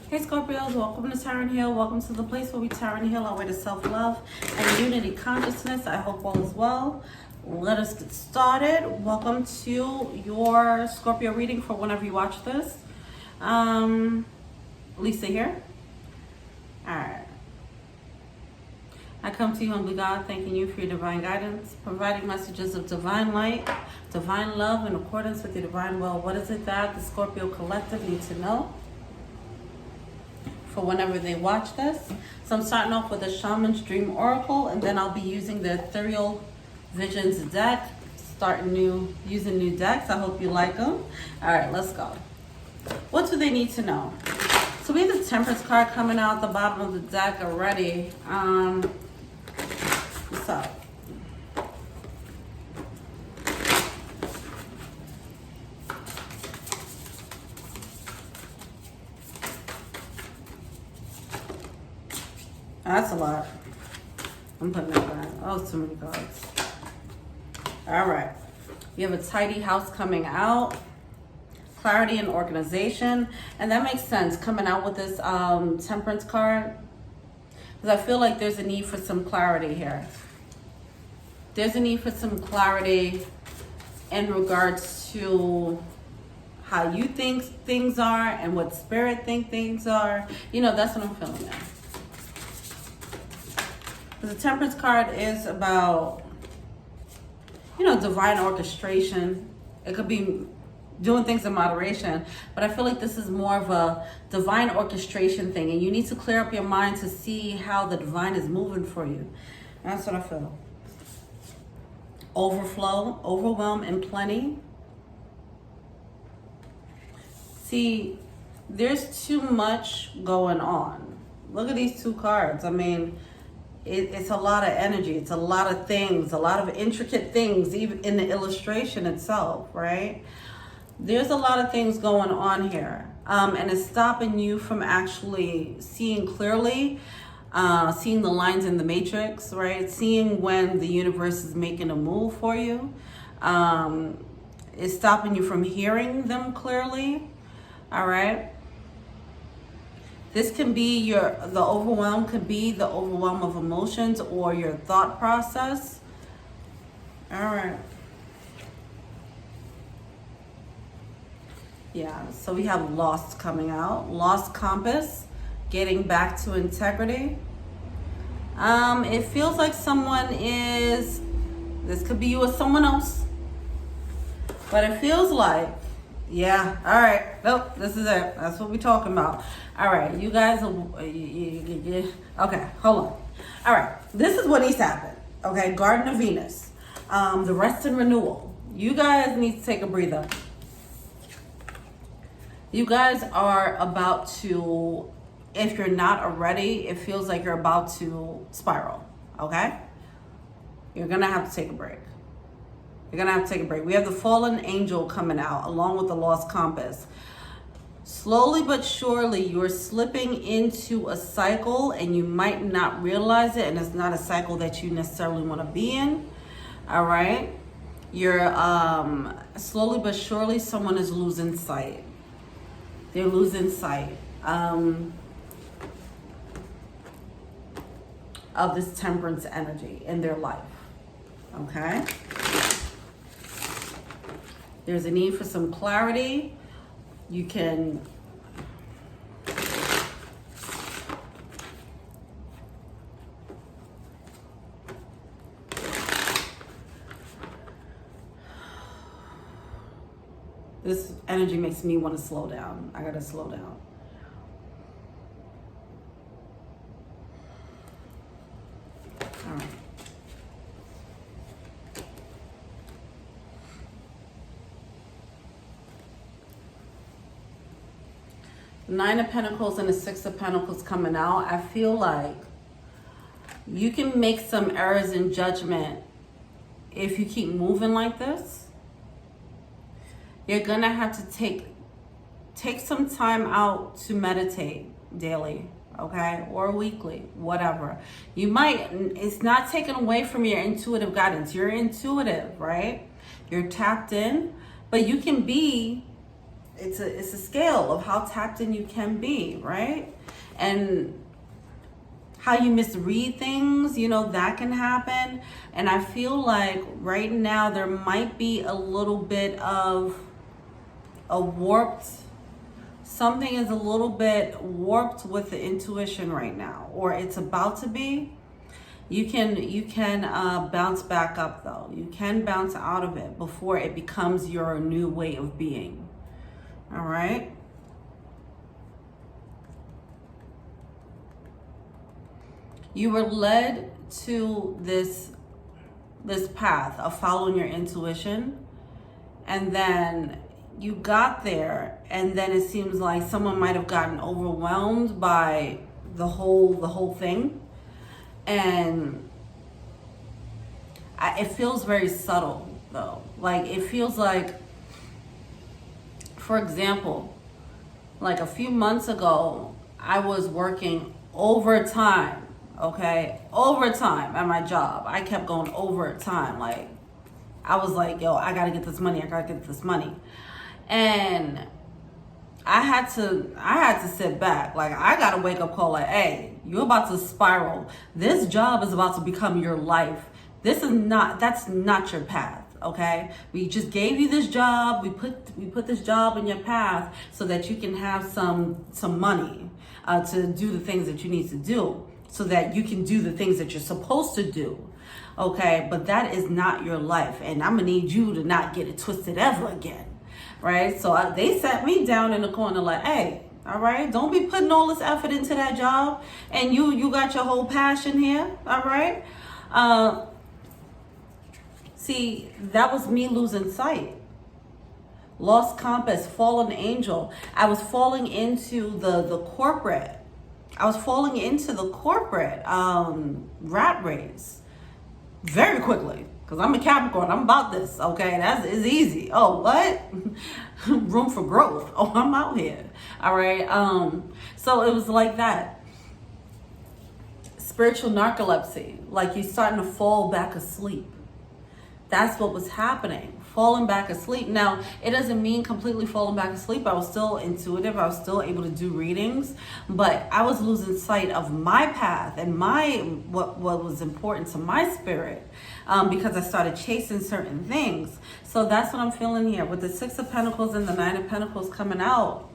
Hey Scorpios, welcome to Tarot and Heal. Welcome to the place where we tarot and heal our way to self-love and unity consciousness. I hope all is well. Let us get started. Welcome to your Scorpio reading for whenever you watch this. Lisa here. Alright. I come to you, humbly God, thanking you for your divine guidance, providing messages of divine light, divine love in accordance with your divine will. What is it that the Scorpio collective needs to know for whenever they watch this? So I'm starting off with a Shaman's Dream Oracle, and then I'll be using the Ethereal Visions deck, using new decks. I hope you like them. All right, let's go. What do they need to know? So we have the Temperance card coming out the bottom of the deck already. What's up? That's a lot. I'm putting that back. Oh, too many cards. All right. You have a tidy house coming out. Clarity and organization. And that makes sense coming out with this Temperance card. Because I feel like there's a need for some clarity here. There's a need for some clarity in regards to how you think things are and what spirit think things are. You know, that's what I'm feeling now. The Temperance card is about, you know, divine orchestration. It could be doing things in moderation, but I feel like this is more of a divine orchestration thing, and you need to clear up your mind to see how the divine is moving for you. That's what I feel. Overflow, overwhelm, and plenty. See, there's too much going on. Look at these two cards. I mean, it's a lot of energy. It's a lot of things, a lot of intricate things, even in the illustration itself, right? There's a lot of things going on here. And it's stopping you from actually seeing clearly, seeing the lines in the matrix, right? Seeing when the universe is making a move for you. It's stopping you from hearing them clearly, all right? This can be the overwhelm could be the overwhelm of emotions or your thought process. All right. Yeah, so we have lost coming out. Lost compass, getting back to integrity. It feels like this could be you or someone else. But it feels like, yeah, all right. Nope, this is it. That's what we're talking about. All right, you guys, okay, hold on. All right, this is what needs to happen, okay? Garden of Venus, the rest and renewal. You guys need to take a breather. You guys are about to, if you're not already, it feels like you're about to spiral, okay? You're gonna have to take a break. You're gonna have to take a break. We have the fallen angel coming out along with the lost compass. Slowly but surely, you're slipping into a cycle and you might not realize it, and it's not a cycle that you necessarily want to be in, all right? You're, slowly but surely, someone is losing sight. They're losing sight of this temperance energy in their life, okay? There's a need for some clarity. You can this energy makes me want to slow down. I gotta slow down. All right. Nine of Pentacles and the Six of Pentacles coming out. I feel like you can make some errors in judgment if you keep moving like this. You're gonna have to take some time out to meditate daily, okay, or weekly, whatever. You might, it's not taken away from your intuitive guidance. You're intuitive, right? You're tapped in, but you can be it's a scale of how tapped in you can be, right? And how you misread things, you know, that can happen. And I feel like right now there might be a little bit of a warped, something is a little bit warped with the intuition right now, or it's about to be. You can bounce back up though. You can bounce out of it before it becomes your new way of being. All right. You were led to this path of following your intuition, and then you got there, and then it seems like someone might have gotten overwhelmed by the whole thing, and it feels very subtle though. Like it feels like, for example, like a few months ago, I was working overtime. Okay, overtime at my job. I kept going overtime. Like I was like, yo, I gotta get this money. I gotta get this money. And I had to sit back. Like I got a wake up call like, hey, you're about to spiral. This job is about to become your life. That's not your path. Okay, we just gave you this job. We put this job in your path so that you can have some money to do the things that you need to do, so that you can do the things that you're supposed to do. Okay, but that is not your life, and I'm gonna need you to not get it twisted ever again. Right? So they sat me down in the corner like, hey, all right, don't be putting all this effort into that job, and you got your whole passion here. All right. See, that was me losing sight. Lost compass, fallen angel. I was falling into the corporate. I was falling into the corporate rat race very quickly, because I'm a Capricorn. I'm about this. Okay, it's easy. Oh, what? Room for growth. Oh, I'm out here. All right. So it was like that. Spiritual narcolepsy, like you're starting to fall back asleep. That's what was happening, falling back asleep. Now, it doesn't mean completely falling back asleep. I was still intuitive. I was still able to do readings, but I was losing sight of my path and what was important to my spirit, because I started chasing certain things. So that's what I'm feeling here with the Six of Pentacles and the Nine of Pentacles coming out.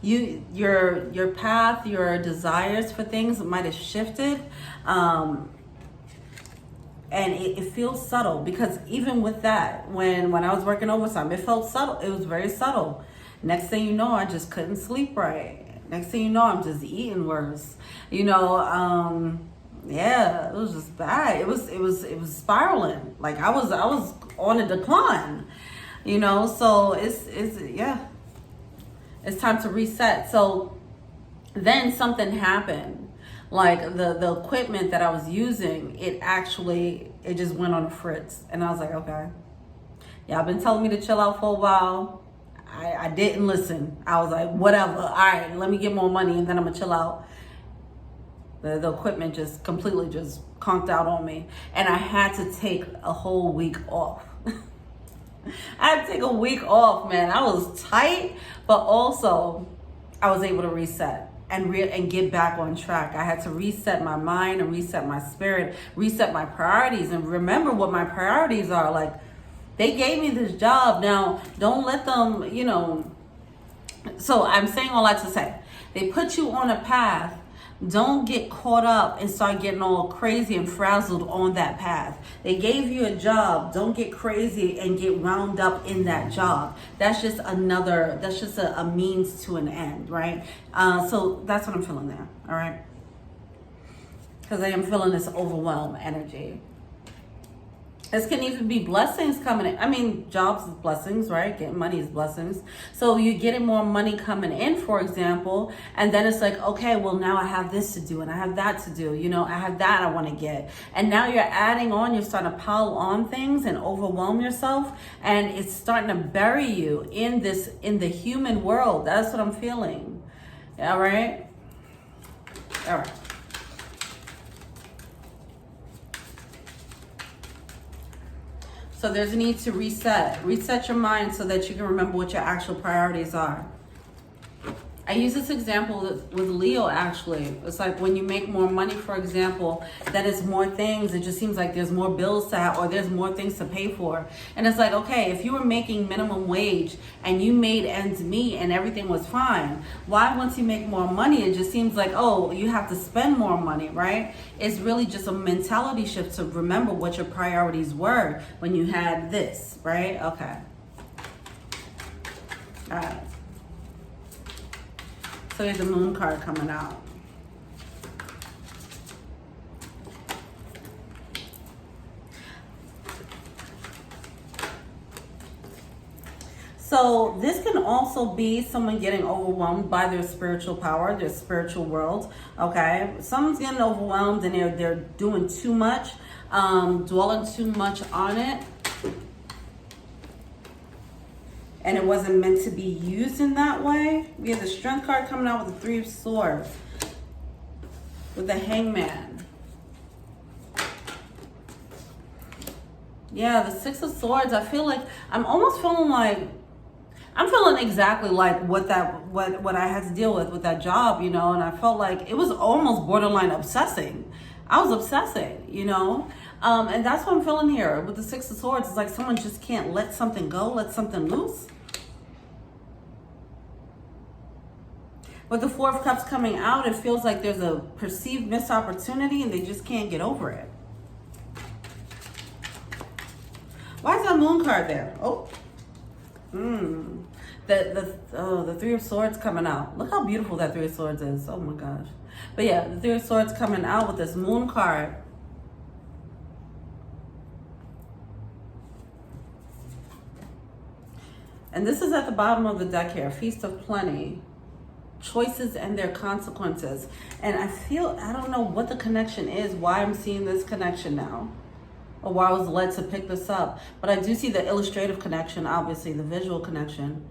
Your path, your desires for things might have shifted. And it feels subtle, because even with that, when I was working overtime, it felt subtle. It was very subtle. Next thing you know, I just couldn't sleep right. Next thing you know, I'm just eating worse. You know, yeah, it was just bad. It was spiraling. Like I was on a decline. You know, so it's time to reset. So then something happened. Like the equipment that I was using, it just went on a fritz. And I was like, okay, y'all been telling me to chill out for a while. I didn't listen. I was like, whatever. All right, let me get more money and then I'm gonna chill out. The equipment just completely just conked out on me. And I had to take a whole week off. I had to take a week off, man. I was tight, but also I was able to reset and get back on track. I had to reset my mind and reset my spirit, reset my priorities, and remember what my priorities are. Like, they gave me this job. Now, don't let them, you know. So I'm saying all that to say, they put you on a path. Don't get caught up and start getting all crazy and frazzled on that path. They gave you a job. Don't get crazy and get wound up in that job. That's just a means to an end, right? So that's what I'm feeling there, all right? Because I am feeling this overwhelm energy. This can even be blessings coming in. I mean, jobs is blessings, right? Getting money is blessings. So you're getting more money coming in, for example, and then it's like, okay, well, now I have this to do and I have that to do. You know, I have that I want to get. And now you're adding on, you're starting to pile on things and overwhelm yourself. And it's starting to bury you in the human world. That's what I'm feeling. All right? All right. So there's a need to reset. Reset your mind so that you can remember what your actual priorities are. I use this example with Leo, actually. It's like when you make more money, for example, that is more things. It just seems like there's more bills to have, or there's more things to pay for. And it's like, okay, if you were making minimum wage and you made ends meet and everything was fine, why once you make more money, it just seems like, oh, you have to spend more money, right? It's really just a mentality shift to remember what your priorities were when you had this, right? Okay. All right. So here's the moon card coming out. So this can also be someone getting overwhelmed by their spiritual power, their spiritual world, okay? Someone's getting overwhelmed and they're doing too much, dwelling too much on it. And it wasn't meant to be used in that way. We have the Strength card coming out with the Three of Swords. With the Hangman. Yeah, the Six of Swords. I feel like, I'm almost feeling like, I'm feeling exactly like what I had to deal with that job, you know. And I felt like it was almost borderline obsessing. I was obsessing, you know. And that's what I'm feeling here with the Six of Swords. It's like someone just can't let something go, let something loose. With the Four of Cups coming out, it feels like there's a perceived missed opportunity and they just can't get over it. Why is that Moon card there? Oh. The Three of Swords coming out. Look how beautiful that Three of Swords is. Oh my gosh. But yeah, the Three of Swords coming out with this Moon card. And this is at the bottom of the deck here. Feast of Plenty. Choices and their consequences. And I don't know what the connection is, why I'm seeing this connection now, or why I was led to pick this up. But I do see the illustrative connection, obviously, the visual connection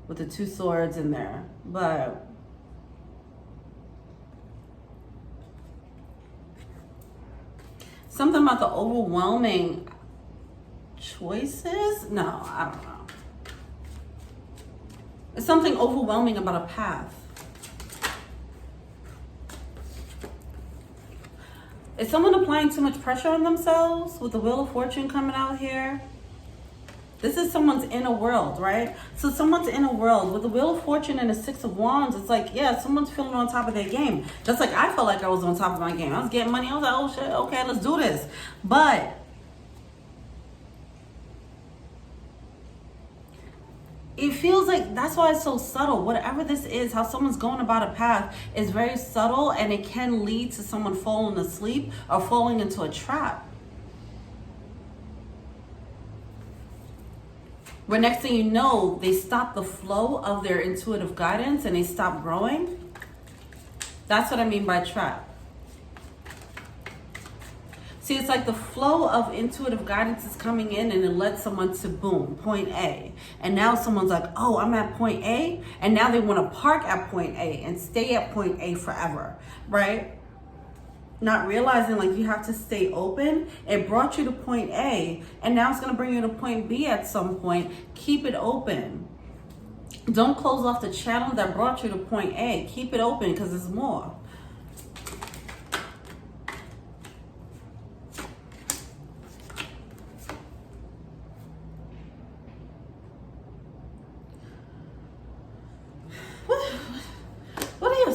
with the two swords in there. But something about the overwhelming choices? No, I don't know. It's something overwhelming about a path. Is someone applying too much pressure on themselves with the Wheel of Fortune coming out here? This is someone's inner world, right? So someone's inner world with the Wheel of Fortune and the Six of Wands. It's like, yeah, someone's feeling on top of their game. Just like I felt like I was on top of my game. I was getting money. I was like, oh shit, okay, let's do this. But it feels like that's why it's so subtle. Whatever this is, how someone's going about a path is very subtle, and it can lead to someone falling asleep or falling into a trap. Where next thing you know, they stop the flow of their intuitive guidance and they stop growing. That's what I mean by trap. See, it's like the flow of intuitive guidance is coming in and it led someone to boom, point A. And now someone's like, oh, I'm at point A. And now they want to park at point A and stay at point A forever, right? Not realizing like you have to stay open. It brought you to point A and now it's going to bring you to point B at some point. Keep it open. Don't close off the channel that brought you to point A. Keep it open because there's more.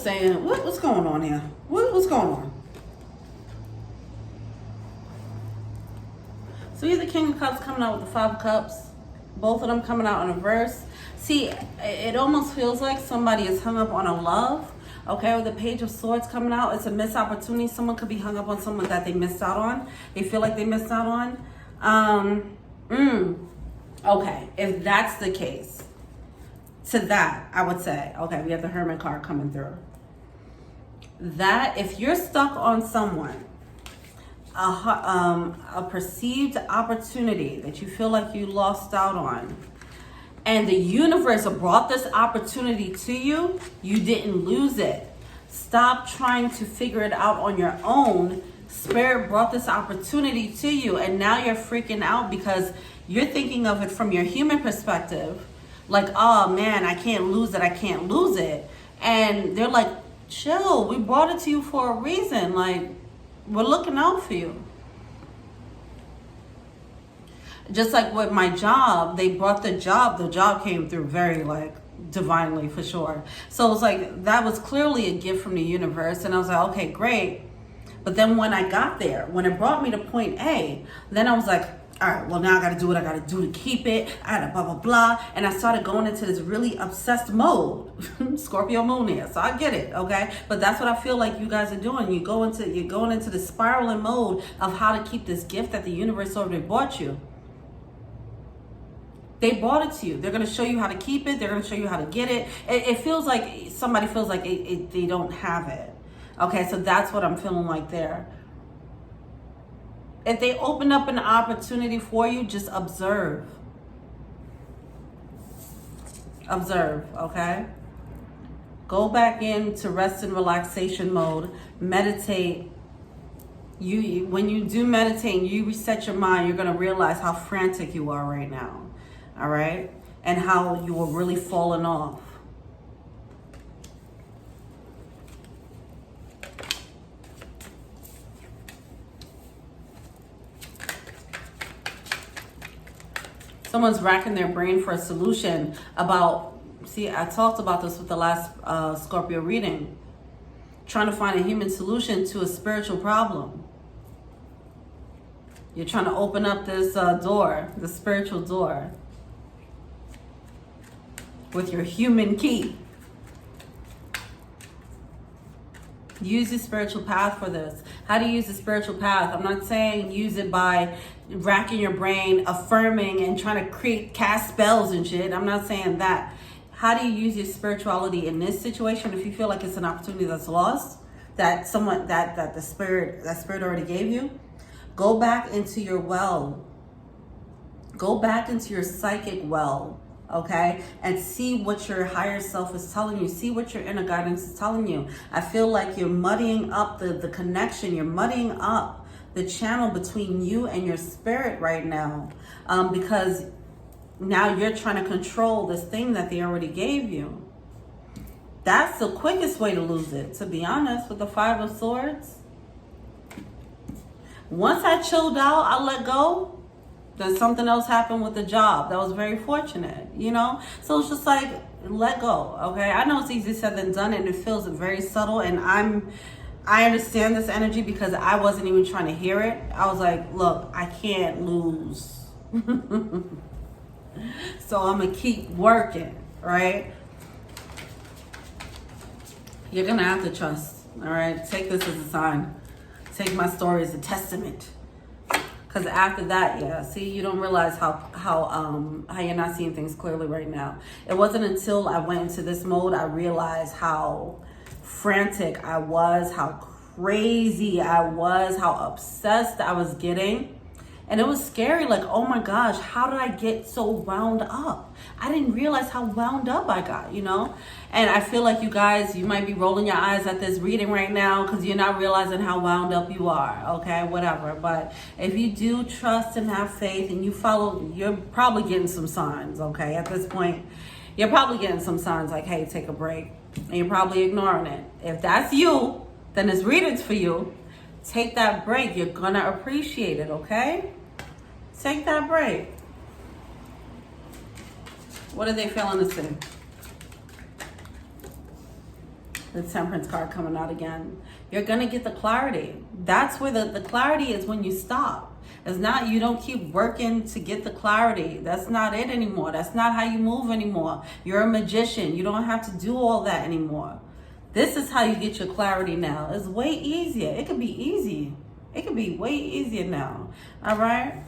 Saying what's going on here? What's going on? So you have the King of Cups coming out with the Five of Cups. Both of them coming out in a verse. See, it almost feels like somebody is hung up on a love. Okay, with the Page of Swords coming out, it's a missed opportunity. Someone could be hung up on someone that they missed out on. They feel like they missed out on. Okay, if that's the case, to that, I would say, okay, we have the Hermit card coming through. That if you're stuck on someone, a perceived opportunity that you feel like you lost out on, and the universe brought this opportunity to you, you didn't lose it. Stop trying to figure it out on your own. Spirit brought this opportunity to you, and now you're freaking out because you're thinking of it from your human perspective. Like, oh man, I can't lose it, I can't lose it. And they're like, chill, we brought it to you for a reason. Like, we're looking out for you. Just like with my job, they brought the job came through very like divinely for sure. So it was like, that was clearly a gift from the universe. And I was like, okay, great. But then when I got there, when it brought me to point A, then I was like, all right, well now I gotta do what I gotta do to keep it. I gotta blah, blah, blah. And I started going into this really obsessed mode. Scorpio moon here, so I get it, okay? But that's what I feel like you guys are doing. You're going into the spiraling mode of how to keep this gift that the universe already bought you. They brought it to you. They're going to show you how to keep it. They're going to show you how to get it. It feels like somebody feels like they don't have it. Okay, so that's what I'm feeling like there. If they open up an opportunity for you, just observe. Observe, okay? Go back into rest and relaxation mode. Meditate. When you do meditate and you reset your mind, you're going to realize how frantic you are right now. All right? And how you were really falling off. Someone's racking their brain for a solution about, see, I talked about this with the last Scorpio reading. Trying to find a human solution to a spiritual problem. You're trying to open up this door, the spiritual door, with your human key. Use the spiritual path for this. How do you use the spiritual path? I'm not saying use it by racking your brain, affirming, and trying to cast spells and shit. I'm not saying that. How do you use your spirituality in this situation if you feel like it's an opportunity that's lost, that someone that the spirit already gave you? Go back into your well. Go back into your psychic well. Okay, and see what your higher self is telling you. See what your inner guidance is telling you. I feel like you're muddying up the connection. You're muddying up the channel between you and your spirit right now, because now you're trying to control this thing that they already gave you. That's the quickest way to lose it, to be honest, with the Five of Swords. Once I chilled out, I let go. Then something else happened with the job that was very fortunate, you know? So it's just like, let go, okay? I know it's easier said than done, and it feels very subtle, and I understand this energy because I wasn't even trying to hear it. I was like, look, I can't lose. So I'm gonna keep working, right? You're gonna have to trust, all right? Take this as a sign. Take my story as a testament. Because after that, yeah, see, you don't realize how you're not seeing things clearly right now. It wasn't until I went into this mode I realized how frantic I was, how crazy I was, how obsessed I was getting. And it was scary, like, oh my gosh, how did I get so wound up? I didn't realize how wound up I got, you know? And I feel like you guys, you might be rolling your eyes at this reading right now because you're not realizing how wound up you are, okay? Whatever. But if you do trust and have faith and you follow, you're probably getting some signs, okay? At this point, you're probably getting some signs like, hey, take a break. And you're probably ignoring it. If that's you, then this reading's for you. Take that break. You're gonna appreciate it, okay? Take that break. What are they feeling to see? The Temperance card coming out again. You're gonna get the clarity. That's where the clarity is, when you stop. It's not, you don't keep working to get the clarity. That's not it anymore. That's not how you move anymore. You're a magician. You don't have to do all that anymore. This is how you get your clarity now. It's way easier. It could be easy. It could be way easier now. All right?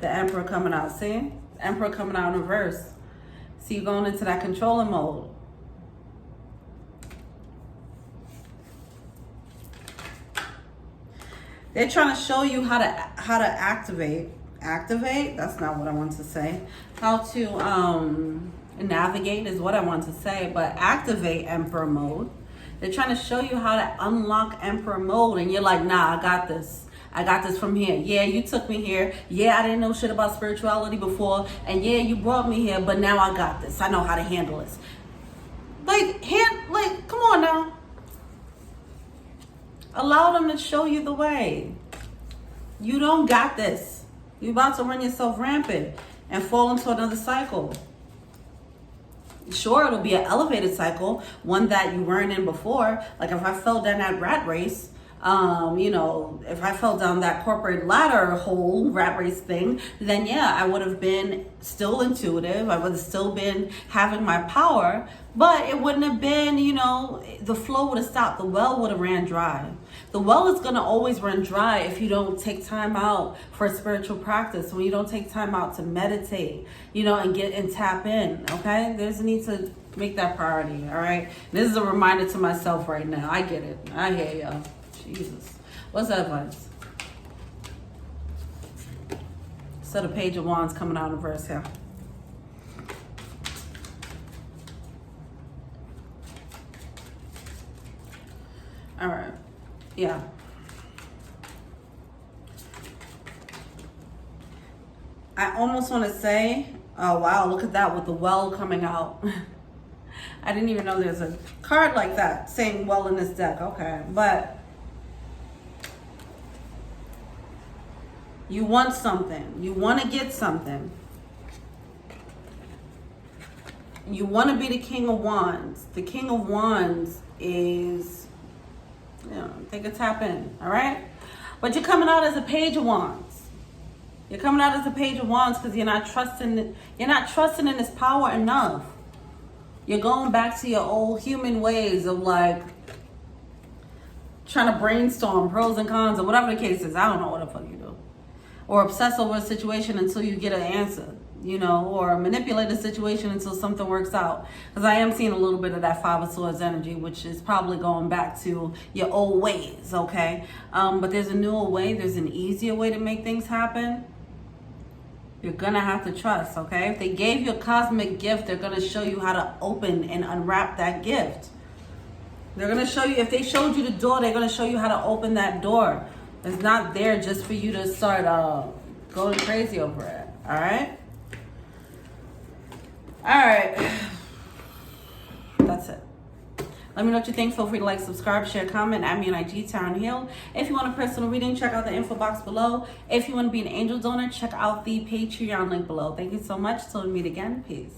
The Emperor coming out. See? Emperor coming out in reverse. See, you going into that controlling mode. They're trying to show you how to activate. Activate? That's not what I want to say. How to navigate is what I want to say, but activate Emperor mode. They're trying to show you how to unlock Emperor mode, and you're like, nah, I got this. I got this from here. Yeah, you took me here. Yeah, I didn't know shit about spirituality before. And yeah, you brought me here, but now I got this. I know how to handle this. Like, come on now. Allow them to show you the way. You don't got this. You're about to run yourself rampant and fall into another cycle. Sure, it'll be an elevated cycle, one that you weren't in before. Like if I fell down that rat race, you know, if I fell down that corporate ladder hole, rat race thing, then yeah, I would have been still intuitive. I would have still been having my power, but it wouldn't have been, you know, the flow would have stopped. The well would have ran dry. The well is going to always run dry if you don't take time out for spiritual practice, when you don't take time out to meditate, you know, and tap in, okay? There's a need to make that priority, all right? This is a reminder to myself right now. I get it. I hear y'all. Jesus. What's that advice? So the Page of Wands coming out in reverse here. All right. Yeah. I almost want to say, oh wow, look at that with the well coming out. I didn't even know there's a card like that saying well in this deck. Okay, but you want something. You want to get something. You want to be the King of Wands. The King of Wands is, you know, take a tap in, all right? But you're coming out as a Page of Wands. You're coming out as a Page of Wands because you're not trusting in this power enough. You're going back to your old human ways of like trying to brainstorm pros and cons or whatever the case is. I don't know what the fuck you do. Or obsess over a situation until you get an answer, you know, or manipulate a situation until something works out. Because I am seeing a little bit of that Five of Swords energy, which is probably going back to your old ways, okay? But there's a newer way. There's an easier way to make things happen. You're going to have to trust, okay? If they gave you a cosmic gift, they're going to show you how to open and unwrap that gift. They're going to show you, if they showed you the door, they're going to show you how to open that door. It's not there just for you to start going crazy over it, all right? All right. That's it. Let me know what you think. Feel free to like, subscribe, share, comment, add me on IG, Taryn Hill. If you want a personal reading, check out the info box below. If you want to be an angel donor, check out the Patreon link below. Thank you so much. Till we meet again. Peace.